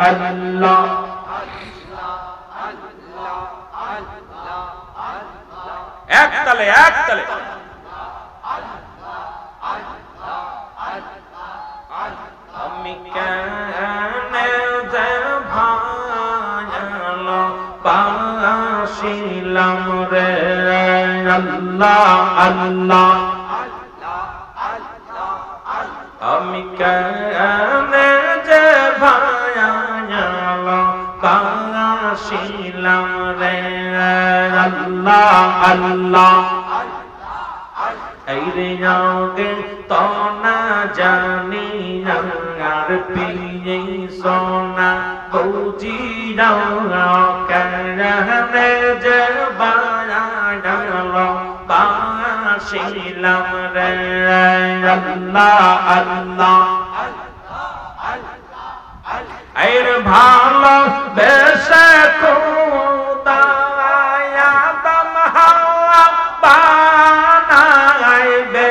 আল্লাহ এক তালে আমি কেনে যে ভালো বাসিলাম রে আল্লাহ আল্লাহ আমি কেনে যে ভালো বাসিলাম রে আল্লাহ আল্লাহ এই রে আগে তো না জানি আর পিয়ে সোনা বুঝি যাও কেনে যে বায়ালো বাসিলাম রে আল্লাহ আল্লাহ এর ভালো বেশে খোদা আদম হাওয়া বানাইবে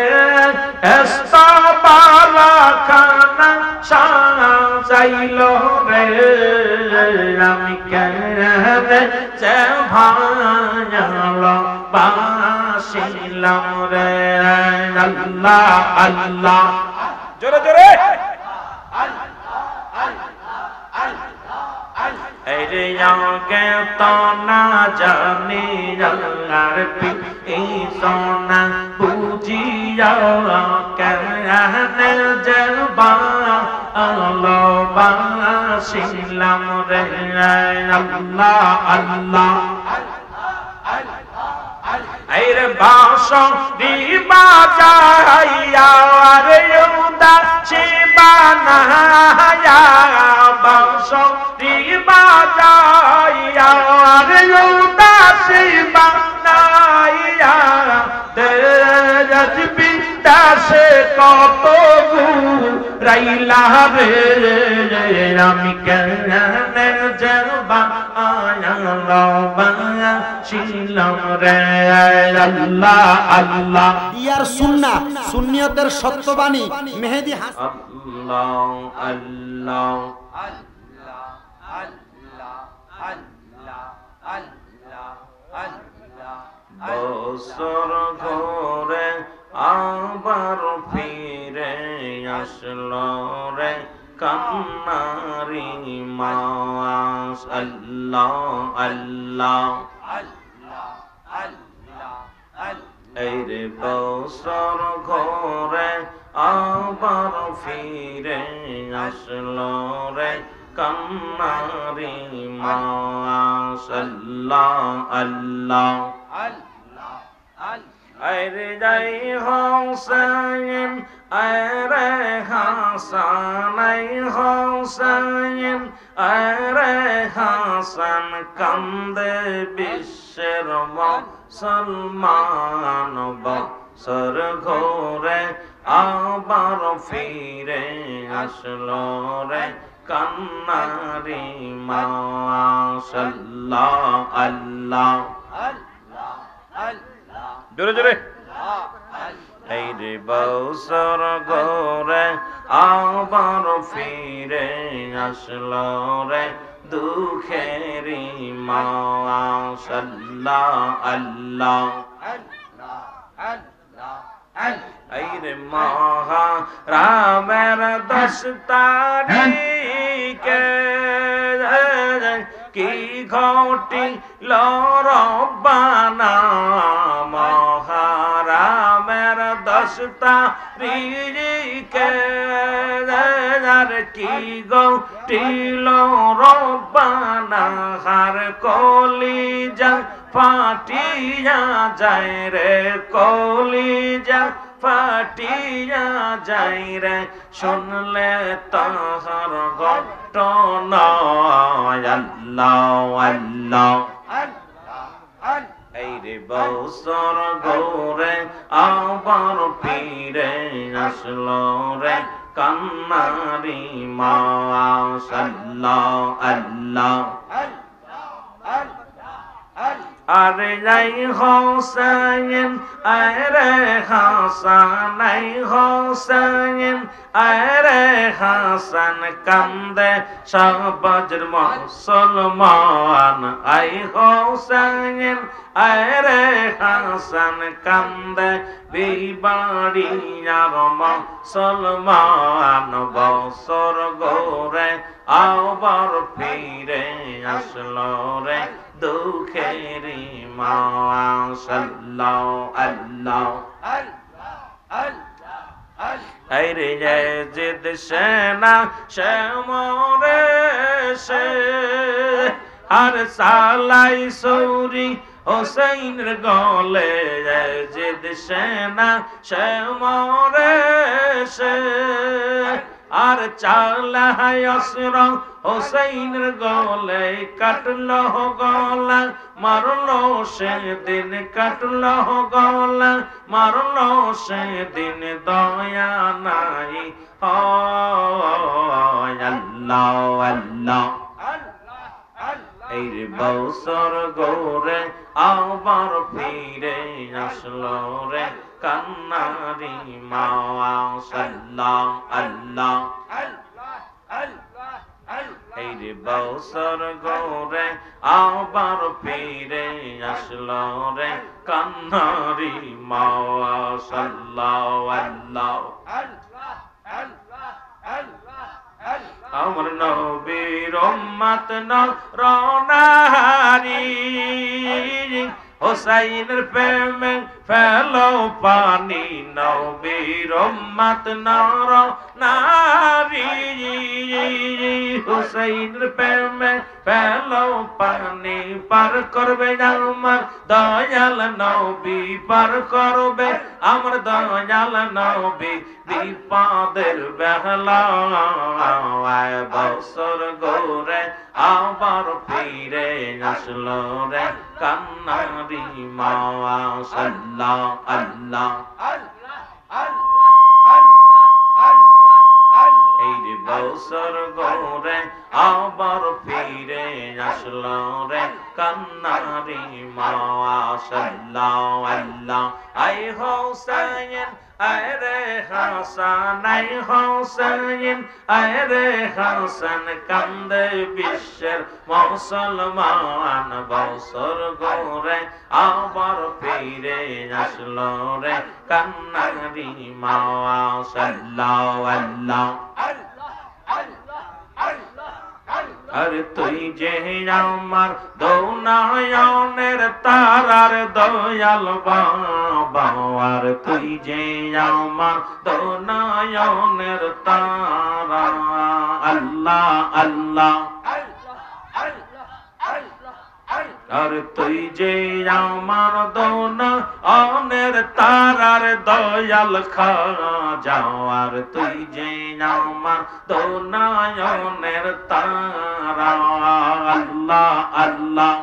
এস্তবালা খানা সাজাইলো রে আমি কেনে যে ভালো বাসিলাম রে আল্লাহ আল্লাহ জোরে জোরে এরে আগে তো না জানি আর পিই সোনা বুঝি যাও কেনে যে ভালো বাসিলাম রে আল্লাহ আল্লাহ এরে বাসো দিবা যাইয়া রে উদাসী বানায়া বাসো দিবা যাইয়া রে উদাসী বানায়া দেজবি দাসে কত রাইলা রে আমি কেনে জবা শিলাম রে আল্লাহ আল্লাহ ইয়ার সুন্নাহ সুন্নিয়তের সত্যবাণী মেহেদী হাসান আল্লাহ আল্লাহ বছর ঘরে আবার ফিরে আসলো রে কান্নারি মাস আল্লাহ আল্লাহ এই রে বছর ঘরে আবার ফিরে আসলো রে কান্নারি মাস আল্লাহ আল্লাহ আরে যাই হোসেন আরে হাসান আই হোসেন আরে হাসান কান্দে বিশ্বের মুসলমান বছর ঘরে আবার ফিরে আসলো রে কান্নারি মাস আল্লাহ আল্লাহ জোরে জোরে এই রে বছর ঘরে আবার ফিরে আসলো রে দুঃখেরি মাস আল্লাহ আল্লাহ এই রে মহা রামের 10 তারিখে কি ঘটিল রব্বানা মহারামের 10 তারিখে কি ঘটিল রব্বানা হার কলিজা ফাটিয়া যায় রে কলিজা ফাটিয়া যায় রে শুনলে তাহার ঘটনা আল্লাহ আল্লাহ এই রে বছর ঘরে আবার ফিরে আসলো রে কান্নারি মাস আল্লাহ আল্লাহ আরে যাই হোসেন আরে হাসান আই হোসেন আরে হাসান কান্দে সবজর মুসলমান আই হোসেন আরে হাসান কান্দে বিবাড়িয়ার মুসলমান বছর গোরে আবার ফিরে আসলো রে দুঃখেরি মাশাল্লাহ আল্লাহ এই রে জিদ সেনা সে মরে সে আর সালাই সৌরি হোসেনের গলে জিদ সেনা সে মরে সে আর চালায় অস্ত্র হোসেনের গলে কাটলো গলা মারলো সেদিন কাটলো গলা মারলো সেদিন দয়া নাই আল্লাহ আল্লাহ এই বছর গোরে আবার ফিরে আসলো রে কান্নারি মাশাল্লাহ আল্লাহ এই বছর গোরে আবার ফিরে আসলো রে কান্নারি মাশাল্লাহ আল্লাহ আমার নবীর উম্মত নরনারী হোসাইনের প্রেমে ফেলো পানি নবীর উম্মত নরনারী হোসাইনের প্রেমে ফেলো পানি পার করবে আমার দয়াল নবী পার করবে আমার দয়াল নবী বিপদের বেলায় বছর গোরে আবার ফিরে আসলো রে কান্নারি মাশাল্লাহ আল্লাহ এই বছর গোরে আবার ফিরে আসলো রে কান্নারি মাশাল্লাহ আল্লাহ আই হোসেন আরে হাসান আই হোসেন আরে হাসান কান্দে বিশ্বের মুসলমান বছর গোরে আবার ফিরে আসলো রে কান্নারি মাশাল্লাহ আল্লাহ আরে তুই যে আমার দৌনায়নের তারার দয়াল বাবা আর তুই যে আমার দৌনায়নের তারা আল্লাহ আল্লাহ আর তুই যে আমার দোনা অনের তারার দয়াল খাজা আর তুই যে আমার দোনা অনের তারা আল্লাহ আল্লাহ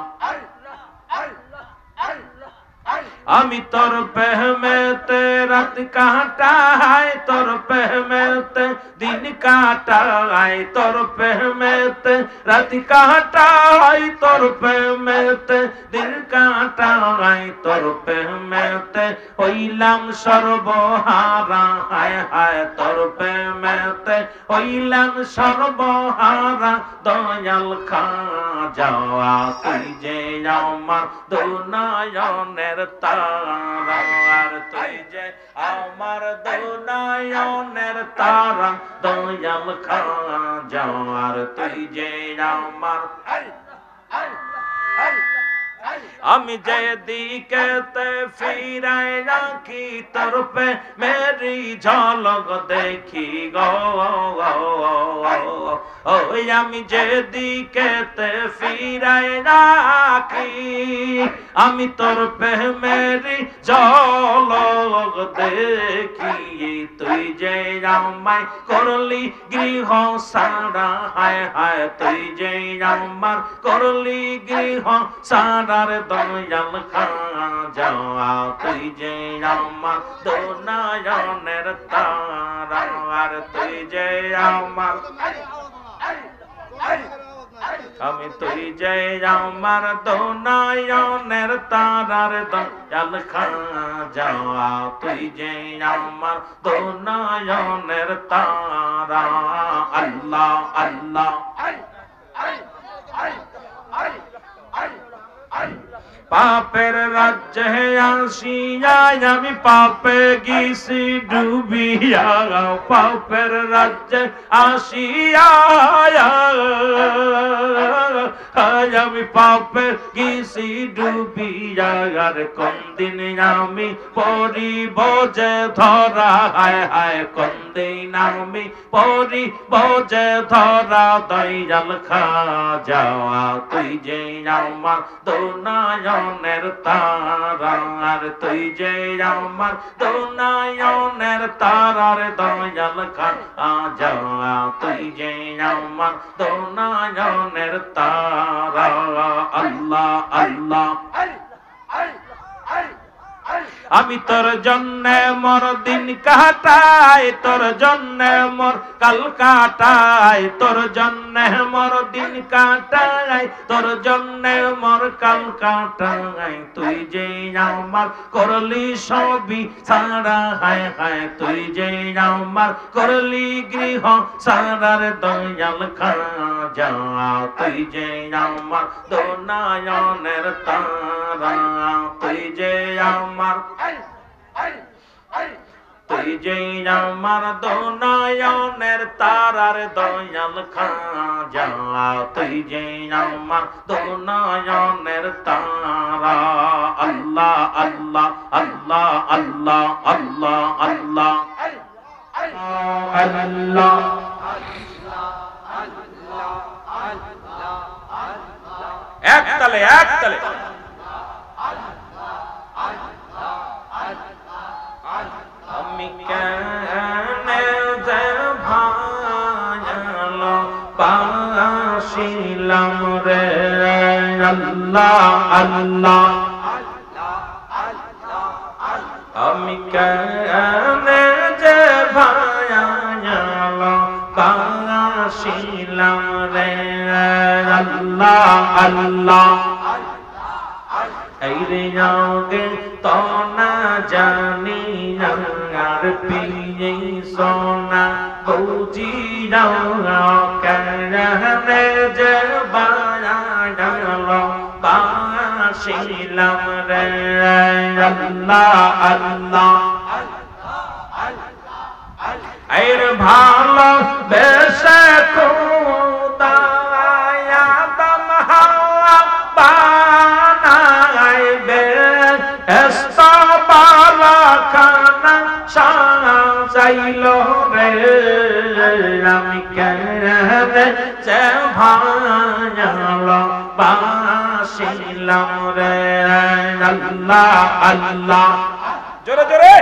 আমি তোর প্রেমেতে রাত কাটাই তোর প্রেমেতে দিন কাটাই তোর প্রেমেতে রাত কাটাই তোর প্রেমেতে দিন কাটাই তোর প্রেমেতে হইলাম সর্বহারা হায় হায় তোর প্রেমেতে হইলাম সর্বহারা দয়াল খাজা তুই যে আমার দুনায়নের তারা আর তুই যে আমার দুনায়নের তারা দয়াল খাজা আর তুই যে আমার আমি যে দিকেতে ফিরাই রাখি তোর পে মেরি ঝলক দেখি গো ওই আমি যে দিকেতে ফিরাই রাখি আমি তোর পে মেরি ঝলক দেখি তুই যে আমায় করলি গৃহ সারা হায় হায় তুই যে আমার করলি গৃহ সারার দয়াল খাজা তুই যে আমার দুনায়নের তারা আর তুই যে আমার আমি তুই যে আমার দোনায়নের তারার দয়াল খাজা তুই যে আমার দোনায়নের তারা আল্লাহ আল্লাহ পাপের রাজ্যে আসিয়া আমি পাপে গেছি ডুবিয়া পাপের রাজ্যে আসিয়া আমি পাপে গেছি ডুবিয়া আর কোন দিন আমি পড়িব যে ধরা হায় হায় কোন দিন আমি পড়িব যে ধরা দয়াল খাজা তুই যে আমার দোনায়নের তারার তুই যে আমার দোনায়নের তারার দয়াল খাজা তুই যে আমার দোনায়নের তারা আল্লাহ আল্লাহ আমি তোর জন্য মোর দিন কাটাই তোর জন্য মোর কাল কাটাই তোর জন্য মোর দিন কাটাই তোর জন্য মোর কাল কাটাই তুই যে আমার করলি সবই সারা হায় হায় তুই যে আমার করলি গৃহ সারার দয়াল খাজা তুই যে আমার দোনায়নের তারা তুই যে আমার তুই যে আমার দোনায়নের তারার দয়াল খাজা তুই যে আমার দোনায়নের তারা আল্লাহ আল্লাহ আল্লাহ আল্লাহ আল্লাহ আল্লাহ আল্লাহ এক তালে এক তালে আমি কেনে যে ভালো পাশিলাম রে আল্লাহ আল্লাহ আমি কেনে যে ভালো পাশিলাম রে আল্লাহ আল্লাহ এই রে আগে তো না জানি আর পিয়ে সোনা বুঝি যাও কেনে যে বায়ালো বাসিলাম রে আল্লাহ আল্লাহ এর ভালো বেশে খোদা আদম হাওয়া বানাইবে এস্তবালা খানা সাজাইলো রে আমি কেনে যে ভালো বাসিলাম রে আল্লাহ আল্লাহ জোরে জোরে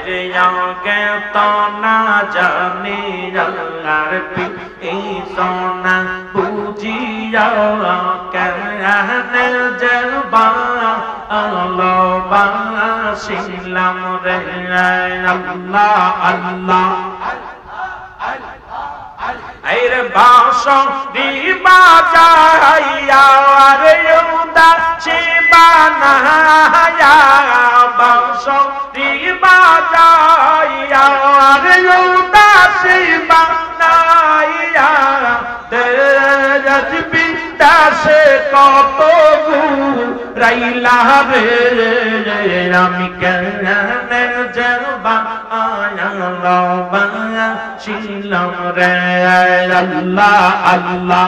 রে আগে তো না জানি আর পি সোনা বুঝি যাও কেনে যে ভালো বাসিলাম রে আল্লাহ আল্লাহ এর বাঁশি বাজাইয়া রে উদাসী বানায়া বাঁশি বাজাইয়া রে উদাসী বানাইয়া তেজবি দাসে কত রাইলা রে আমি কেনে যে বায়ালো বাসিলাম রে আল্লাহ আল্লাহ